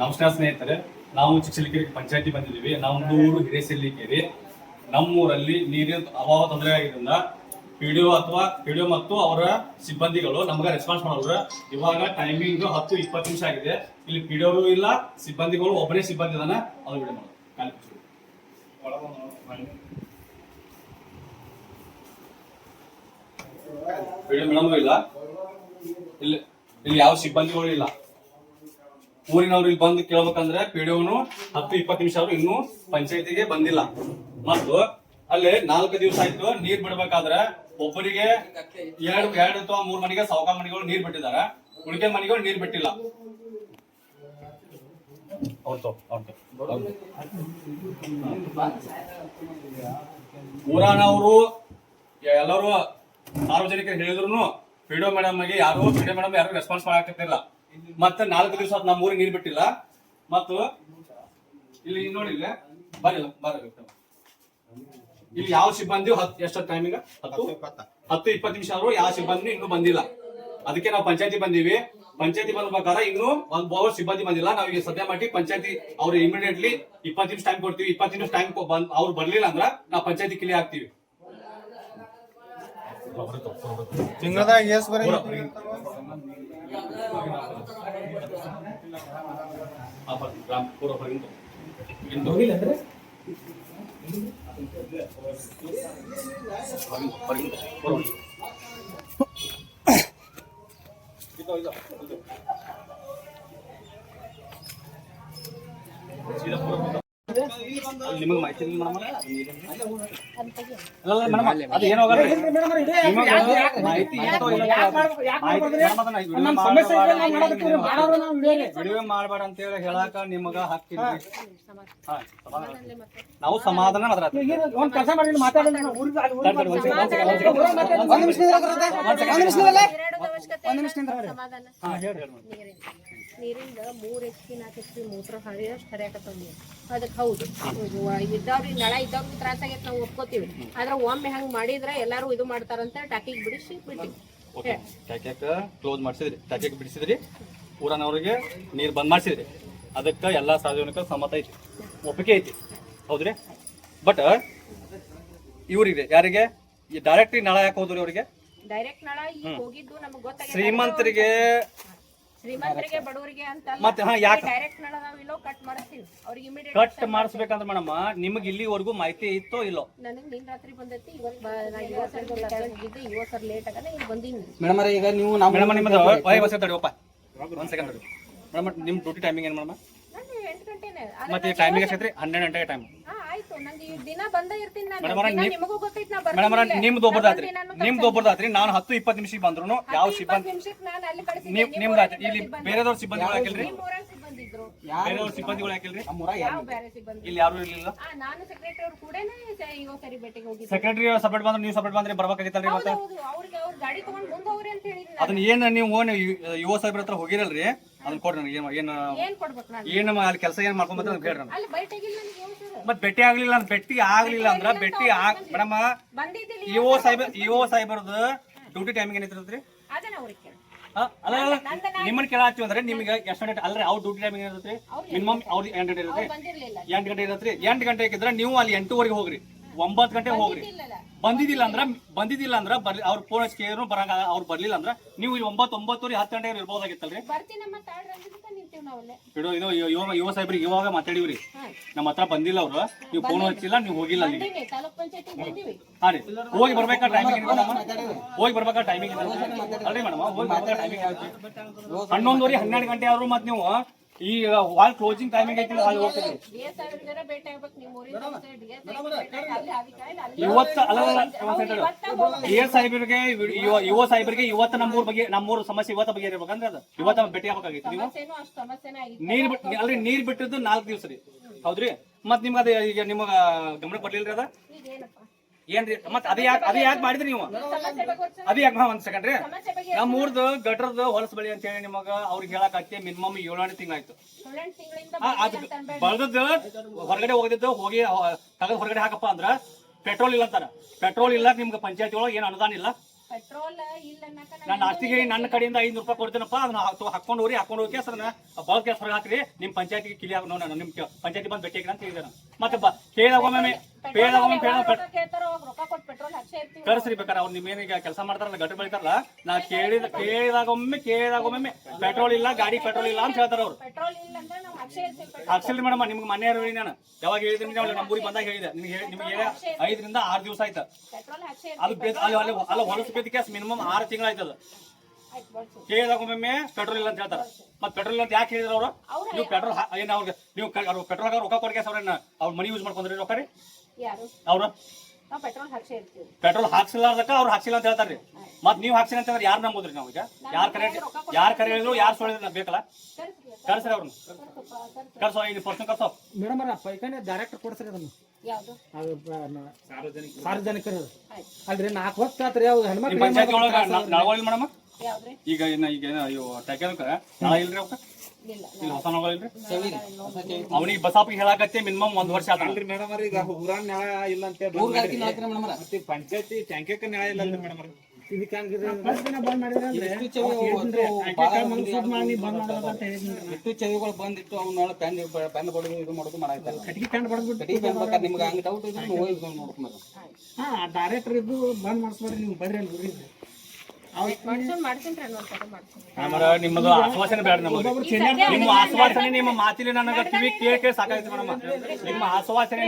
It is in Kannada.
ನಮಸ್ಕಾರ ಸ್ನೇಹಿತರೆ, ನಾವು ಚಿಕ್ಕಲಿಕೆರೆ ಪಂಚಾಯತಿ ಬಂದಿದ್ದೀವಿ. ನಮ್ಮದು ಊರು ಹಿರೇಸೆಲ್ಲಿಕೆರೆ. ನಮ್ಮೂರಲ್ಲಿ ನೀರಿನ ಅಭಾವ ತೊಂದರೆ ಆಗಿದ್ದರಿಂದ ಪಿಡಿಒ ಮತ್ತು ಅವರ ಸಿಬ್ಬಂದಿಗಳು ನಮಗೆ ರೆಸ್ಪಾನ್ಸ್ ಮಾಡೋರು. ಇವಾಗ ಟೈಮಿಂಗ್ 10-20 ನಿಮಿಷ ಆಗಿದೆ. ಇಲ್ಲಿ ಪಿಡಿಒ ಇಲ್ಲ, ಸಿಬ್ಬಂದಿಗಳು ಒಬ್ಬನೇ ಸಿಬ್ಬಂದಿ ಇದಾನೆ. ಅದು ವಿಡಿಯೋ ಮಾಡೋದು ಪಿಡಿಒ ಮೇಡಮ್ ಇಲ್ಲ, ಇಲ್ಲಿ ಯಾವ ಸಿಬ್ಬಂದಿಗಳು ಇಲ್ಲ. ಊರಿನವ್ರು ಇಲ್ಲಿ ಬಂದು ಕೇಳ್ಬೇಕಂದ್ರೆ ಪಿಡಿಒನು 10-20 ನಿಮಿಷ ಅವರು ಇನ್ನೂ ಪಂಚಾಯತಿಗೆ ಬಂದಿಲ್ಲ. ಮತ್ತು ಅಲ್ಲಿ 4 ದಿವಸ ಆಯ್ತು ನೀರ್ ಬಿಡ್ಬೇಕಾದ್ರೆ ಒಬ್ಬರಿಗೆ 2 ಅಥವಾ 3 ಮನೆಗೆ ಸಾವುಕಾರ ಮನೆಗಳು ನೀರ್ ಬಿಟ್ಟಿದ್ದಾರೆ. ಉಳಿಕೆ ಮನೆಗಳು ನೀರ್ ಬಿಟ್ಟಿಲ್ಲ. ಊರಾನವರು ಎಲ್ಲರೂ ಸಾರ್ವಜನಿಕರು ಹೇಳಿದ್ರು ಪಿಡಿಒ ಮೇಡಮ್ಗೆ ಯಾರು ರೆಸ್ಪಾನ್ಸ್ ಮಾಡಾಕತ್ತಿಲ್ಲ. ಮತ್ತೆ 4 ದಿವಸ ನಮ್ಮ ಊರಿಗೆ ನೀರು ಬಿಟ್ಟಿಲ್ಲ. ಮತ್ತು ಇಲ್ಲಿ ನೋಡಿ, ಇಲ್ಲಿ ಯಾವ ಸಿಬ್ಬಂದಿ ಎಷ್ಟು ಟೈಮಿಂಗ್ 10-20 ನಿಮಿಷ ಆದ್ರೂ ಯಾವ ಸಿಬ್ಬಂದಿ ಇನ್ನೂ ಬಂದಿಲ್ಲ. ಅದಕ್ಕೆ ನಾವು ಪಂಚಾಯತಿ ಬಂದೀವಿ. ಪಂಚಾಯತಿ ಬಂದ ಪ್ರಕಾರ ಇನ್ನೂ ಒಂದು ಸಿಬ್ಬಂದಿ ಬಂದಿಲ್ಲ. ನಾವು ಈಗ ಸದ್ಯ ಮಾಡಿ ಪಂಚಾಯತಿ ಅವ್ರು ಇಮಿಡಿಯೇಟ್ಲಿ 20 ನಿಮಿಷ ಟೈಮ್ ಕೊಡ್ತೀವಿ. 20 ನಿಮಿಷ ಟೈಮ್ ಅವ್ರು ಬರ್ಲಿಲ್ಲ ಅಂದ್ರ ನಾವು ಪಂಚಾಯತಿ ಕಿಲಿ ಹಾಕ್ತಿವಿ. ತಿಂಗಳದಾಗ ಎಸ್ ಬರೀ ನಿಮಗೆ ಮಾಹಿತಿ ಅದು ಏನೋ ವಿಡಿಯೋ ಮಾಡಬೇಡ ಅಂತ ಹೇಳಿ ಹೇಳಾಕ ನಿಮಗ ಹಕ್ಕಿಲ್ಲ. ನಾವು ಸಮಾಧಾನ ಒಂದ್ ಕೆಲಸ ಮಾಡಿ ಮಾತಾಡೋಣ. ನೀರಿಂದ 3 HP 4 HP ಮೂತ್ರ ಹರಿಯಷ್ಟು ಹರಿಯಾಕತ್ತವ. ಅದಕ್ಕೆ ಹೌದು ಇದ್ದವ್ರಿಗೆ ನಳ ಇದ್ದವ್ರಿಗೆ ತ್ರಾಸ ಆಗೈತೆ, ನಾವು ಒಪ್ಕೋತೀವಿ. ಆದ್ರೆ ಒಮ್ಮೆ ಹಂಗ್ ಮಾಡಿದ್ರೆ ಎಲ್ಲಾರು ಇದು ಮಾಡ್ತಾರಂತ ಟಾಕಿಗೆ ಬಿಡಿಸಿ ಬಿಟ್ಟಿವಿ. ಕ್ಲೋಸ್ ಮಾಡಿಸಿದ್ರಿ, ಟಾಕಿಗೆ ಬಿಡಿಸಿದ್ರಿ, ಊರನವ್ರಿಗೆ ನೀರು ಬಂದ್ ಮಾಡಿಸಿದ್ರಿ. ಅದಕ್ಕೆ ಎಲ್ಲಾ ಸಾರ್ವಜನಿಕ ಸಮ್ಮತ ಐತಿ, ಒಪ್ಪಿಗೆ ಐತಿ. ಹೌದ್ರಿ. ಬಟ್ ಇವ್ರಿಗೆ ಯಾರಿಗೆ ಡೈರೆಕ್ಟ್ ನಳ ಯಾಕೆ ಹೋದ್ರಿ? ಅವ್ರಿಗೆ ಡೈರೆಕ್ಟ್ ನಳ ಈಗ ಹೋಗಿದ್ದು ನಮಗೆ ಗೊತ್ತಾಗಿದೆ. ಶ್ರೀಮಂತರಿಗೆ ಬಡವರಿಗೆ ಅಂತ ಮತ್ತೆ ಯಾಕೆ ಡೈರೆಕ್ಟ್ ನಳ ನಾವು ಇಲ್ಲೋ ಕಟ್ ಮಾಡ್ತೀವಿ. ಅವ್ರಿಗೆ ಇಮಿಡಿಯೇಟ್ ಕಟ್ ಮಾಡಿಸ್ಬೇಕಂದ್ರೆ ಮೇಡಮ್ ನಿಮಗೆ ಇಲ್ಲಿವರೆಗೂ ಮಾಹಿತಿ ಇತ್ತೋ ಇಲ್ಲೋ? ನನಗೆ ನಿನ್ನ ರಾತ್ರಿ ಬಂದೈತಿ. ಇವತ್ತು ಸರ್ ಲೇಟ್ ಆಗಲ್ಲ, ಈಗ ಬಂದೀನಿ ಮೇಡಮ್. ಈಗ ನೀವು ಮೇಡಮ್ ನಿಮ್ಮದು ತಡಿಯಪ್ಪ ಒಂದ್ ಸೆಕೆಂಡ್ ಮೇಡಮ್. ನಿಮ್ ಡ್ಯೂಟಿ ಟೈಮಿಂಗ್ ಏನು ಮೇಡಮ್? ನಾನು 8 ಗಂಟೆನೇ. ಮತ್ತೆ ಟೈಮಿಂಗ್ ಎಷ್ಟೈತ್ರಿ? 12 ಗಂಟೆಗೆ ಟೈಮ್. ಆಯ್ತು, ನಂಗೆ ಈ ದಿನ ಬಂದ ಇರ್ತೀನಿ ನಾನು. ನಿಮಗೂ ಗೊತ್ತೈತಿ ನಾ ಮೇಡಮ್ ನಿಮ್ದು ಒಬ್ಬರದಾತ್ರಿ. ನಾನು 10-20 ನಿಮಿಷಕ್ಕೆ ಬಂದ್ರು ಯಾವ ಸಿಬ್ಬಂದಿ ನಿಮ್ದಾತ್ರಿ. ಇಲ್ಲಿ ಬೇರೆದವ್ರ ಸಿಬ್ಬಂದಿಗಳು ಹಾಕಿಲ್ರಿ? ಬೇರೆಯವ್ರ ಸಿಬ್ಬಂದಿಗಳು ಹಾಕಿಲ್ರಿ? ಇಲ್ಲಿ ಯಾರು ಇರ್ಲಿಲ್ಲ. ನಾನು ಸೆಕ್ರೆಟರಿ ಅವ್ರು ಕೂಡ ಸರಿ ಭೇಟಿಗೆ ಹೋಗಿ. ಸೆಕ್ರೆಟರಿ ಸಪರೇಟ್ ಬಂದ್ರೆ ನೀವು ಸಪರೇಟ್ ಬಂದ್ರೆ ಬರ್ಬೇಕಾಗಿತ್ತಲ್ರಿ? ಮತ್ತೆ ಅವ್ರಿಗೆ ಅವ್ರ ಗಾಡಿ ತಗೊಂಡ್ ಮುಂದೆ ಹೋಗ್ರಿ ಅಂತ ಹೇಳಿದ್ರು. ಅದನ್ನ ಏನ್ ನೀವು ಯುವ ಸಾಹೇಬ್ರ ಹತ್ರ ಹೋಗಿರಲ್ರಿ? ಅದನ್ನ ಕೊಡ್ರಿ ನನಗೆ. ಏನ್ ಕೊಡ್ಬೇಕು ನಾನು? ಏನ್ ಅಲ್ಲಿ ಕೆಲಸ ಏನ್ ಮಾಡ್ಕೊಂಡ್ ಬಂದ್ರೆ ಅಂತ ಹೇಳ್ರಿ. ಅಲ್ಲಿ ಭೇಟಿಗಿಲ್ಲ ನನಗೆ ಮತ್ ಭೇಟಿ ಆಗ್ಲಿಲ್ಲ ಅಂದ್ರ ಮೇಡಮ್ ಬಂದಿದ್ದಿಲ್ಲ. ಇಒ ಸಾಹೇಬರ್ದು ಡ್ಯೂಟಿ ಟೈಮಿಂಗ್ ಏನೈತ್ರಿ? ಅದನ್ನ ಅವ್ರಿಗೆ ಕೇಳಿ. ಅಲ್ಲ ನಿಮ್ಮನ್ನ ಕೇಳಾತೀವಿ ಅಂದ್ರೆ ನಿಮ್ಗೆ ಎಷ್ಟು ಗಂಟೆ ಅಲ್ರಿ? ಅವ್ರ ಡ್ಯೂಟಿ ಟೈಮಿಂಗ್ ಇರುತ್ತೆ ಮಿನಿಮಮ್. ಅವ್ರಿಗೆ 8 ಗಂಟೆ ಇರುತ್ತೆ. 8 ಗಂಟೆ ಇರತ್ರಿ. 8 ಗಂಟೆ ಇದ್ರೆ ನೀವು ಅಲ್ಲಿ 8ವರೆಗೆ ಹೋಗ್ರಿ, 9 ಗಂಟೆ ಹೋಗ್ರಿ. ಬಂದಿದ್ದಿಲ್ಲ ಅಂದ್ರ ಅವ್ರ ಫೋನ್ ಹಚ್ಚಿ ಕೇಳಿದ್ರು ಬರಂಗ. ಅವ್ರು ಬರ್ಲಿಲ್ಲ ಅಂದ್ರ ನೀವು ಇಲ್ಲಿ 9-9:30 10 ಗಂಟೆಗೆ ಇರ್ಬೋದಾಗಿತ್ತಲ್ರಿ? ಇದು ಯುವ ಸಾಹೇಬ್ರಿಗೆ ಇವಾಗ ಮಾತಾಡಿವ್ರಿ. ನಮ್ಮ ಹತ್ರ ಬಂದಿಲ್ಲ ಅವ್ರು. ನೀವು ಫೋನ್ ಹಚ್ಚಿಲ್ಲ, ನೀವು ಹೋಗಿಲ್ಲ ಅಲ್ಲಿ. ಹಾ ರೀ, ಹೋಗಿ ಬರ್ಬೇಕಾ ಟೈಮಿಂಗ್? ಹೋಗಿ ಬರ್ಬೇಕಾ ಟೈಮಿಂಗ್ ಅಲ್ರಿ ಮೇಡಮ್? ಹೋಗಿ ಬರ್ಬೇಕಾ ಟೈಮಿಂಗ್ 11:30 12 ಗಂಟೆ ಆದ್ರು ಮತ್ತೆ ನೀವು ಈ ವಾಲ್ ಕ್ಲೋಸಿಂಗ್ ಟೈಮಿಂಗ್ ಐತಿ ಅಲ್ಲಿ ಹೋಗ್ತೀರಿ. ಯುವ ಸಾಹೇಬರಿಗೆ ಇವತ್ತು ನಮ್ಮೂರ್ ಸಮಸ್ಯೆ ಇವತ್ತ ಬಗ್ಗೆ ಇರ್ಬೇಕಂದ್ರೆ ಅದು ಇವತ್ತ ಭೇಟಿ ಆಗ್ಬೇಕಾಗಿತ್ತು. ನೀವು ಅಲ್ರಿ ನೀರ್ ಬಿಟ್ಟಿದ್ದು 4 ದಿವಸ ರೀ. ಹೌದ್ರಿ. ಮತ್ ನಿಮ್ಗ ಅದ ಈಗ ನಿಮಗ ಗಮನಕ್ಕೆ ಬರ್ಲಿಲ್ರಿ? ಅದ ಏನ್ರಿ? ಮತ್ ಅದೇ ಯಾಕೆ ಮಾಡಿದ್ರಿ ನೀವು? ಅದೇ ಯಾಕೆ? ಒಂದ್ ಸೆಕೆಂಡ್ ರೀ. ನಮ್ಮ ಊರ್ದು ಗಟ್ರದ ಹೊಲಸ ಬಳಿ ಅಂತ ಹೇಳಿ ನಿಮಗ ಅವ್ರಿಗೆ ಹೇಳಕ್ ಮಿನಿಮಮ್ 7-8 ತಿಂಗಳಾಯ್ತು. ಬಳದದ್ದು ಹೊರಗಡೆ ಹೋಗಿದ್ದು ಹೋಗಿ ತಗದ್ ಹೊರಗಡೆ ಹಾಕಪ್ಪ ಅಂದ್ರ ಪೆಟ್ರೋಲ್ ಇಲ್ಲ ಅಂತಾರ. ಪೆಟ್ರೋಲ್ ಇಲ್ಲ. ನಿಮ್ಗೆ ಪಂಚಾಯತಿ ಒಳಗೆ ಏನು ಅನುದಾನ ಇಲ್ಲ. ಪೆಟ್ರೋಲ್ ಇಲ್ಲ ಅನ್ನಕ ನಾನು ಲಾಸ್ಟಿಗೆ ನನ್ನ ಕಡೆಯಿಂದ 500 ರೂಪಾಯಿ ಕೊಡ್ತೇನಪ್ಪ, ಅದನ್ನ ಹಾಕೊಂಡು ಹೋಗಿ ಅದನ್ನ ಬಲ್ಕ್ ಗ್ಯಾಸ್ ಹೊರಗೆ ಹಾಕ್ರಿ, ನಿಮ್ ಪಂಚಾಯತಿಗೆ ಕಿಲಿ ಹಾಕಿ ನಾನು ನಿಮ್ ಪಂಚಾಯತಿ ಬಂದು ಭೇಟಿ ಅಂತ ಹೇಳಿದೆ ನಾನು. ಮತ್ತೆ ಕೇಳಿದಾಗೊಮ್ಮೆ ರೊಕ್ಕ ಕೊಟ್ಟು ಪೆಟ್ರೋಲ್ ಹಾಕ್ಸೇ ಇರ್ತೀವಿ. ಕರ್ಸ್ರಿ ಬೇಕಾರೆ ಅವ್ರು ನಿಮ್ಮೇನೀಗ ಕೆಲಸ ಮಾಡ್ತಾರಲ್ಲ ಗಟ್ಟ ಬೆಳಿತಾರಲ್ಲ, ನಾ ಕೇಳಿದಾಗೊಮ್ಮೆ ಪೆಟ್ರೋಲ್ ಇಲ್ಲ, ಗಾಡಿ ಪೆಟ್ರೋಲ್ ಇಲ್ಲ ಅಂತ ಹೇಳ್ತಾರ ಅವ್ರು. ಪೆಟ್ರೋಲ್ ಇಲ್ಲ ಅಂದ್ರೆ ನಾವು ಹಾಕ್ಸೇ ಇರ್ತೀವಿ. ಹಾಕ್ಸಿಲ್ರಿ ಮೇಡಮ್, ನಿಮ್ಗೆ ಮನೆ ಹೇಳಿ ನಾನು ಯಾವಾಗ ಹೇಳಿದ್ದೀನಿ ನಮ್ಮ ಊರಿಗೆ ಬಂದಾಗ ಹೇಳಿದೆ ನಿಮ್ಗೆ 5 ರಿಂದ 6 ದಿವಸ ಆಯ್ತು. ಪೆಟ್ರೋಲ್ ಹಾಕ್ಸೇ ಅದು ಅಲ್ಲಿ ಹೊಲಸು ಬಿದ್ದ ಕೇಸ್ ಮಿನಿಮಮ್ 6 ತಿಂಗಳು ಆಯ್ತದ. ಕೇಳಿದಾಗೊಮ್ಮೆ ಪೆಟ್ರೋಲ್ ಇಲ್ಲ ಅಂತ ಹೇಳ್ತಾರ. ಮತ್ತೆ ಪೆಟ್ರೋಲ್ ಇಲ್ಲ ಅಂತ ಯಾಕೆ ಹೇಳಿದ್ರು ಅವರು? ನೀವು ಪೆಟ್ರೋಲ್ ಏನು ಅವ್ರಿಗೆ ನೀವು ಪೆಟ್ರೋಲ್ ರೊಕ್ಕ ಕೊಡ್ಕೆ ಅವ್ರ ಮನಿ ಯೂಸ್ ಮಾಡ್ಕೊಂಡ್ರಿ ರೊಕ್ಕ ರೀ ಯಾರು ಅವ್ರು ನಾವು ಪೆಟ್ರೋಲ್ ಹಾಕ್ಸೇ ಇರ್ತೀವಿ. ಪೆಟ್ರೋಲ್ ಹಾಕ್ಸಿಲ್ಲಾರ್ದಕ್ಕ ಅವ್ರು ಹಾಕ್ಸಿಲ್ಲ ಅಂತ ಹೇಳ್ತಾರ್ರಿ. ಮತ್ ನೀವು ಹಾಕ್ಸಿಲ್ಲ ಅಂತಂದ್ರೆ ಯಾರು ನಂಬೋದ್ರಿ? ನಾವು ಈಗ ಯಾರು ಕರೆ ಹೇಳಿದ್ರು ಯಾರು ಸುಳ್ಳಿದ್ರು ಬೇಕಲ್ಲ, ಕರ್ಸ್ರಿ ಅವ್ರನ್ನ ಕರ್ಸೋ 5% ಕರ್ಸೋ ಮೇಡಮ್ ಪೈಕಾನೆ ಡೈರೆಕ್ಟ್ ಕೊಡ್ಸ್ರಿ ಅದನ್ನ. ಯಾವ್ದು ಸಾರ್ವಜನಿಕರು ಅಲ್ರಿ 4 ಹೊತ್ತು ಆತ್ರಿ ಅವ್ರು ಹೆಣ್ಮಕ್ಳು ಪಂಚಾಯತಿ ಒಳಗ ನಳಗಳಿಲ್ಲ ಮೇಡಮ್. ಯಾವ್ದ್ರಿ? ಈಗ ಇವು ಟ್ಯಾಕೇನಕ ನಳ ಇಲ್ರಿ ಅವಕ್ಕ ಇಲ್ಲ ಇಲ್ಲಿ ಹೊಸ ನಳಗಳಿಲ್ರಿ. ಅವನಿಗೆ ಬಸಾಪಿಗೆ ಹೇಳಾಕತ್ತೆ ಮಿನಿಮಮ್ 1 ವರ್ಷ ಆತ. ಮೇಡಮ್ ಈಗ ಊರಾನ್ ನೆಳ ಇಲ್ಲ ಅಂತ ಮತ್ತೆ ಪಂಚಾಯತಿ ಟ್ಯಾಂಕಕ್ಕೆ ನೆಳ ಇಲ್ಲ ಅಲ್ರಿ ಮೇಡಮ್. ಇದಕ್ಕೆ ಬಂದ್ ಮಾಡಿದ್ರೆ ಎಷ್ಟು ಚವಿಗಳು ಬಂದಿಟ್ಟು ಅವ್ನ ಪೆನ್ ಬಡದು ಇದು ಮಾಡೋದು ಮಾಡಾಯ್ತಾರೆ. ಕಟ್ಟಿಗೆ ಕಂಡು ಬಡ್ದ್ಬಿಟ್ಟು ಕಟ್ಟಿಗೆ ಪೆನ್ ಬೇಕಾದ್ರೆ ನಿಮ್ಗೆ ಹಂಗೆ ಡೌಟ್ ಇದ್ರೆ ಹೋಗಿ ನೋಡ್ಕೊಂಡು ಹಾ ಡೈರೆಕ್ಟರ್ ಇದ್ದು ಬಂದ್ ಮಾಡಿಸ್ಬೇಡ್ರಿ ನೀವು ಬರ್ರಿ ಅಲ್ಲಿ ಊರಿಗೆ. ಮಾಡ್ತೀನಿ ಮಾಡ್ತೀನಿ. ನಿಮ್ಮದು ಆಶ್ವಾಸನೆ ಬೇಡ ನಮಗೆ. ನಿಮ್ಮ ಆಶ್ವಾಸನೆ ನಿಮ್ಮ ಮಾತಿಲಿ ನನಗೆ ಕಿವಿ ಕೇಳಿ ಸಾಕಾಯ್ತು ಮೇಡಮ್. ನಿಮ್ಮ ಆಶ್ವಾಸನೆ